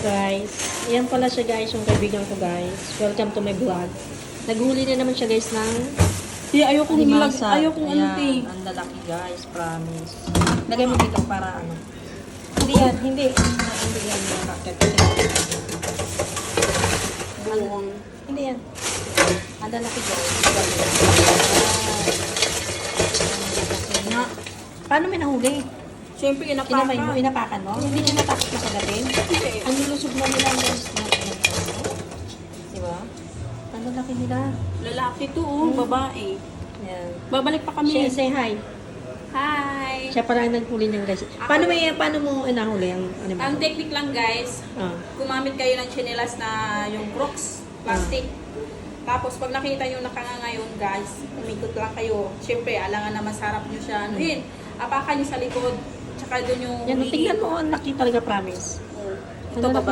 Guys, ayan pala siya guys, yung kaibigan ko guys. Welcome to my vlog. Naghuli na naman siya guys ng Ayokong alimasa. ayokong Ayan, ano, ang lalaki guys, promise. Lagay mo dito para ano. Hindi yan, hindi. Hindi yan yung racket. buong. Hindi yan. Ang lalaki guys. Na, Paano may nahuli? siyempre Kinamay mo, inapakan. inapakan mo? Hindi niya natakot na kagatin? Ang nilusog na nila guys. Diba? Ang lalaki nila. Lalaki to, babae. Yan. Babalik pa kami. Say hi. Hi! Siya pala ang naghuli ng guys. Paano mo nahuli ang ano ba? Ang technique lang guys, Ah. gumamit kayo ng chinelas na yung Crocs, plastic. Tapos pag nakita nyo nakanga ngayon guys, umikot lang kayo. Siyempre, alangan naman sa harap nyo siya. Anuhin, apakan nyo sa likod. Tsaka doon yung... Yan, tingnan mo, ang laki talaga, promise. Ito Ang babae.